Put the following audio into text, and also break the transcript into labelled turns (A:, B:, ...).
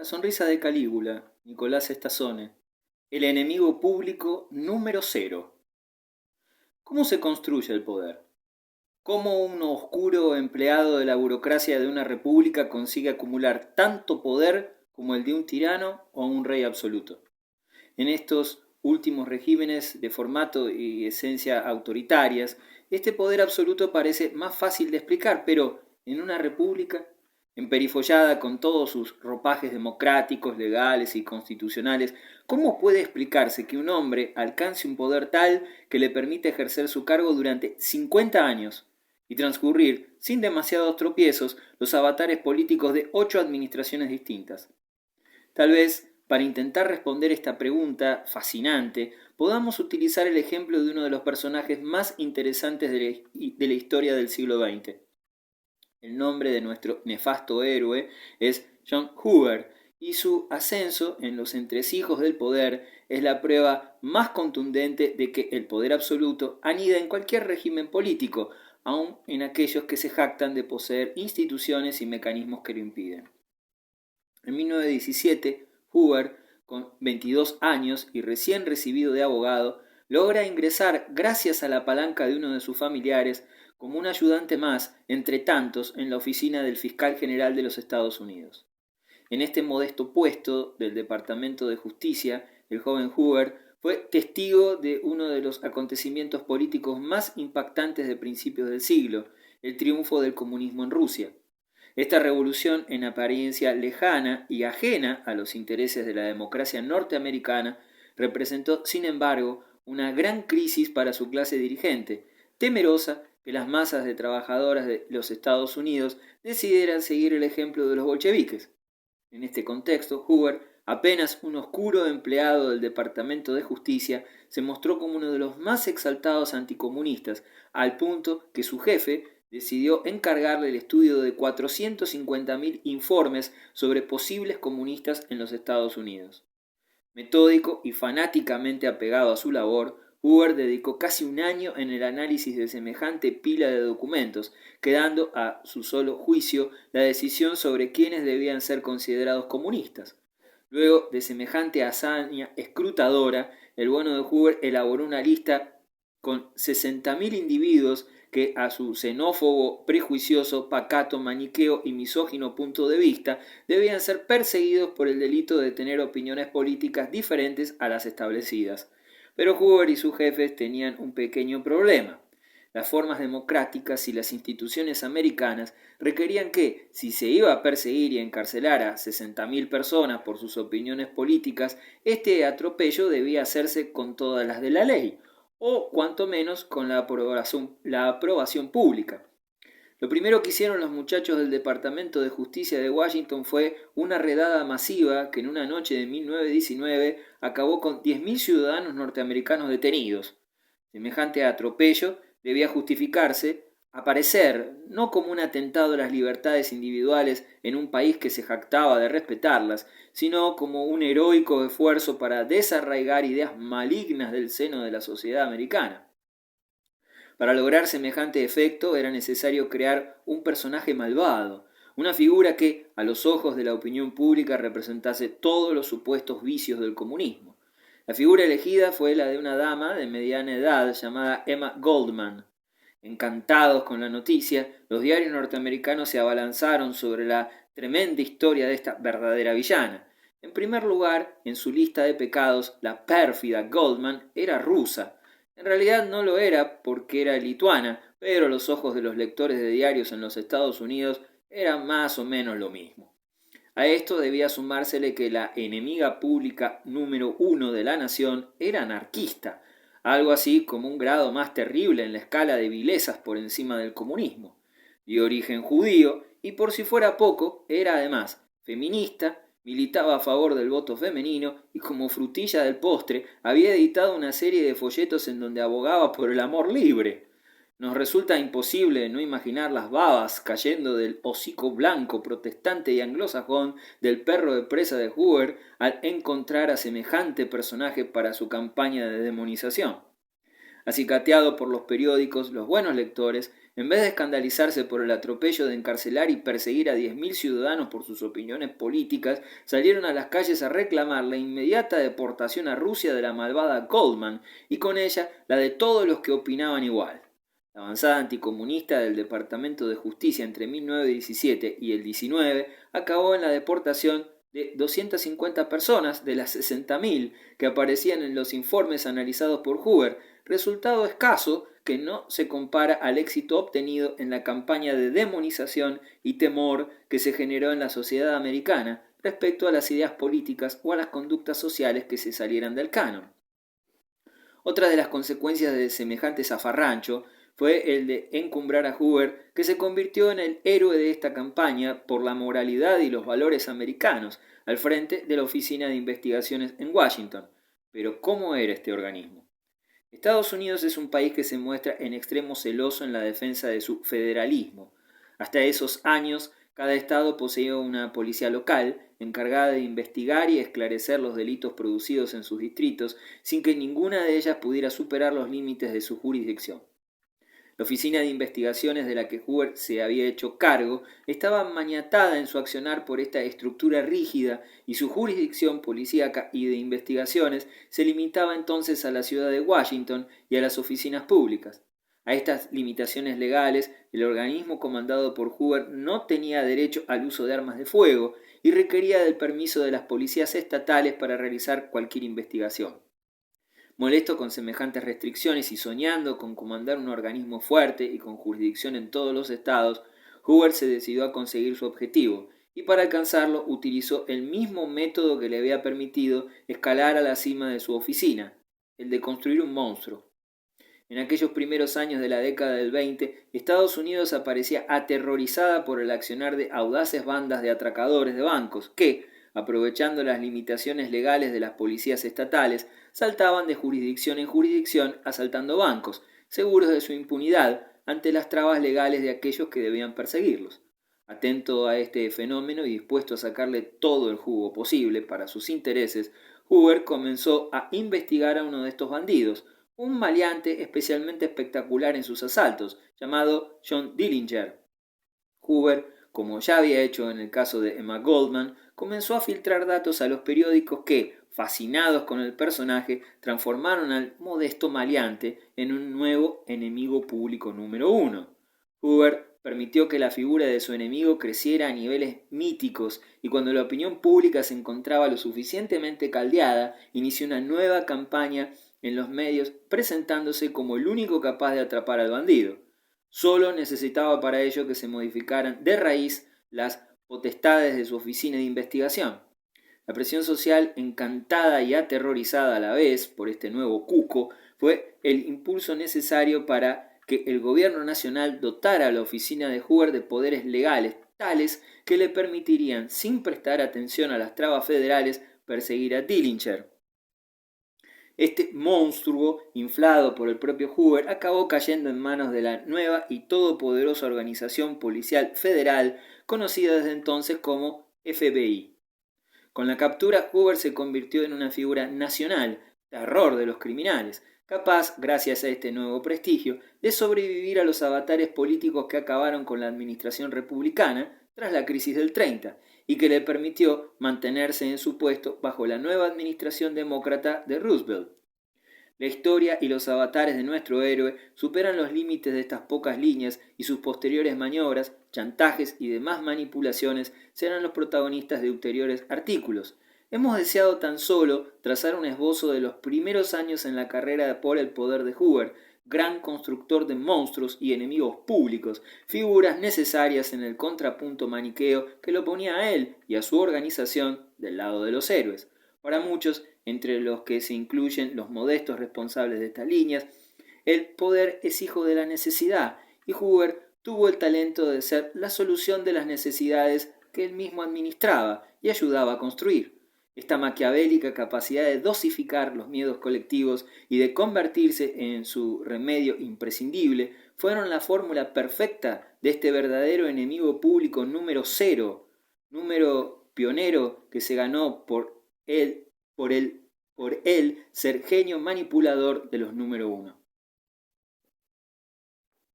A: La sonrisa de Calígula, Nicolás Estazone. El enemigo público número cero. ¿Cómo se construye el poder? ¿Cómo un oscuro empleado de la burocracia de una república consigue acumular tanto poder como el de un tirano o un rey absoluto? En estos últimos regímenes de formato y esencia autoritarias, este poder absoluto parece más fácil de explicar, pero en una república, emperifollada con todos sus ropajes democráticos, legales y constitucionales, ¿cómo puede explicarse que un hombre alcance un poder tal que le permite ejercer su cargo durante 50 años y transcurrir, sin demasiados tropiezos, los avatares políticos de 8 administraciones distintas? Tal vez, para intentar responder esta pregunta fascinante, podamos utilizar el ejemplo de uno de los personajes más interesantes de la historia del siglo XX. El nombre de nuestro nefasto héroe es John Hoover, y su ascenso en los entresijos del poder es la prueba más contundente de que el poder absoluto anida en cualquier régimen político, aun en aquellos que se jactan de poseer instituciones y mecanismos que lo impiden. En 1917, Hoover, con 22 años y recién recibido de abogado, logra ingresar, gracias a la palanca de uno de sus familiares, como un ayudante más, entre tantos, en la oficina del fiscal general de los Estados Unidos. En este modesto puesto del Departamento de Justicia, el joven Hoover fue testigo de uno de los acontecimientos políticos más impactantes de principios del siglo, el triunfo del comunismo en Rusia. Esta revolución, en apariencia lejana y ajena a los intereses de la democracia norteamericana, representó, sin embargo, una gran crisis para su clase dirigente, temerosa que las masas de trabajadoras de los Estados Unidos decidieran seguir el ejemplo de los bolcheviques. En este contexto, Hoover, apenas un oscuro empleado del Departamento de Justicia, se mostró como uno de los más exaltados anticomunistas, al punto que su jefe decidió encargarle el estudio de 450.000 informes sobre posibles comunistas en los Estados Unidos. Metódico y fanáticamente apegado a su labor, Hoover dedicó casi un año en el análisis de semejante pila de documentos, quedando a su solo juicio la decisión sobre quiénes debían ser considerados comunistas. Luego de semejante hazaña escrutadora, el bueno de Hoover elaboró una lista con 60.000 individuos que, a su xenófobo, prejuicioso, pacato, maniqueo y misógino punto de vista, debían ser perseguidos por el delito de tener opiniones políticas diferentes a las establecidas. Pero Hoover y sus jefes tenían un pequeño problema. Las formas democráticas y las instituciones americanas requerían que, si se iba a perseguir y encarcelar a 60.000 personas por sus opiniones políticas, este atropello debía hacerse con todas las de la ley, o cuanto menos con la aprobación pública. Lo primero que hicieron los muchachos del Departamento de Justicia de Washington fue una redada masiva que en una noche de 1919 acabó con 10.000 ciudadanos norteamericanos detenidos. Semejante atropello debía justificarse, aparecer, no como un atentado a las libertades individuales en un país que se jactaba de respetarlas, sino como un heroico esfuerzo para desarraigar ideas malignas del seno de la sociedad americana. Para lograr semejante efecto era necesario crear un personaje malvado, una figura que, a los ojos de la opinión pública, representase todos los supuestos vicios del comunismo. La figura elegida fue la de una dama de mediana edad llamada Emma Goldman. Encantados con la noticia, los diarios norteamericanos se abalanzaron sobre la tremenda historia de esta verdadera villana. En primer lugar, en su lista de pecados, la pérfida Goldman era rusa. En realidad no lo era porque era lituana, pero a los ojos de los lectores de diarios en los Estados Unidos era más o menos lo mismo. A esto debía sumársele que la enemiga pública número uno de la nación era anarquista, algo así como un grado más terrible en la escala de vilezas por encima del comunismo. De origen judío y, por si fuera poco, era además feminista, militaba a favor del voto femenino y, como frutilla del postre, había editado una serie de folletos en donde abogaba por el amor libre. Nos resulta imposible no imaginar las babas cayendo del hocico blanco, protestante y anglosajón del perro de presa de Hoover al encontrar a semejante personaje para su campaña de demonización. Acicateado por los periódicos, los buenos lectores En vez de escandalizarse por el atropello de encarcelar y perseguir a 10.000 ciudadanos por sus opiniones políticas, salieron a las calles a reclamar la inmediata deportación a Rusia de la malvada Goldman y con ella la de todos los que opinaban igual. La avanzada anticomunista del Departamento de Justicia entre 1917 y el 19 acabó en la deportación de 250 personas de las 60.000 que aparecían en los informes analizados por Hoover, resultado escaso que no se compara al éxito obtenido en la campaña de demonización y temor que se generó en la sociedad americana respecto a las ideas políticas o a las conductas sociales que se salieran del canon. Otra de las consecuencias de semejante zafarrancho fue el de encumbrar a Hoover, que se convirtió en el héroe de esta campaña por la moralidad y los valores americanos, al frente de la Oficina de Investigaciones en Washington. Pero ¿cómo era este organismo? Estados Unidos es un país que se muestra en extremo celoso en la defensa de su federalismo. Hasta esos años, cada estado poseía una policía local encargada de investigar y esclarecer los delitos producidos en sus distritos sin que ninguna de ellas pudiera superar los límites de su jurisdicción. La oficina de investigaciones de la que Hoover se había hecho cargo estaba maniatada en su accionar por esta estructura rígida y su jurisdicción policíaca y de investigaciones se limitaba entonces a la ciudad de Washington y a las oficinas públicas. A estas limitaciones legales, el organismo comandado por Hoover no tenía derecho al uso de armas de fuego y requería del permiso de las policías estatales para realizar cualquier investigación. Molesto con semejantes restricciones y soñando con comandar un organismo fuerte y con jurisdicción en todos los estados, Hoover se decidió a conseguir su objetivo y para alcanzarlo utilizó el mismo método que le había permitido escalar a la cima de su oficina, el de construir un monstruo. En aquellos primeros años de la década del 20, Estados Unidos aparecía aterrorizada por el accionar de audaces bandas de atracadores de bancos que, aprovechando las limitaciones legales de las policías estatales, saltaban de jurisdicción en jurisdicción asaltando bancos, seguros de su impunidad ante las trabas legales de aquellos que debían perseguirlos. Atento a este fenómeno y dispuesto a sacarle todo el jugo posible para sus intereses, Hoover comenzó a investigar a uno de estos bandidos, un maleante especialmente espectacular en sus asaltos, llamado John Dillinger. Hoover, como ya había hecho en el caso de Emma Goldman, comenzó a filtrar datos a los periódicos que, fascinados con el personaje, transformaron al modesto maleante en un nuevo enemigo público número uno. Hoover permitió que la figura de su enemigo creciera a niveles míticos y cuando la opinión pública se encontraba lo suficientemente caldeada, inició una nueva campaña en los medios presentándose como el único capaz de atrapar al bandido. Solo necesitaba para ello que se modificaran de raíz las potestades de su oficina de investigación. La presión social, encantada y aterrorizada a la vez por este nuevo cuco, fue el impulso necesario para que el gobierno nacional dotara a la oficina de Hoover de poderes legales tales que le permitirían, sin prestar atención a las trabas federales, perseguir a Dillinger. Este monstruo, inflado por el propio Hoover, acabó cayendo en manos de la nueva y todopoderosa organización policial federal, conocida desde entonces como FBI. Con la captura, Hoover se convirtió en una figura nacional, terror de los criminales, capaz, gracias a este nuevo prestigio, de sobrevivir a los avatares políticos que acabaron con la administración republicana tras la crisis del 30 y que le permitió mantenerse en su puesto bajo la nueva administración demócrata de Roosevelt. La historia y los avatares de nuestro héroe superan los límites de estas pocas líneas y sus posteriores maniobras, chantajes y demás manipulaciones serán los protagonistas de ulteriores artículos. Hemos deseado tan solo trazar un esbozo de los primeros años en la carrera por el poder de Hoover, gran constructor de monstruos y enemigos públicos, figuras necesarias en el contrapunto maniqueo que lo ponía a él y a su organización del lado de los héroes. Para muchos, entre los que se incluyen los modestos responsables de estas líneas, el poder es hijo de la necesidad y Hoover tuvo el talento de ser la solución de las necesidades que él mismo administraba y ayudaba a construir. Esta maquiavélica capacidad de dosificar los miedos colectivos y de convertirse en su remedio imprescindible fueron la fórmula perfecta de este verdadero enemigo público número cero, número pionero que se ganó por él ser genio manipulador de los número uno.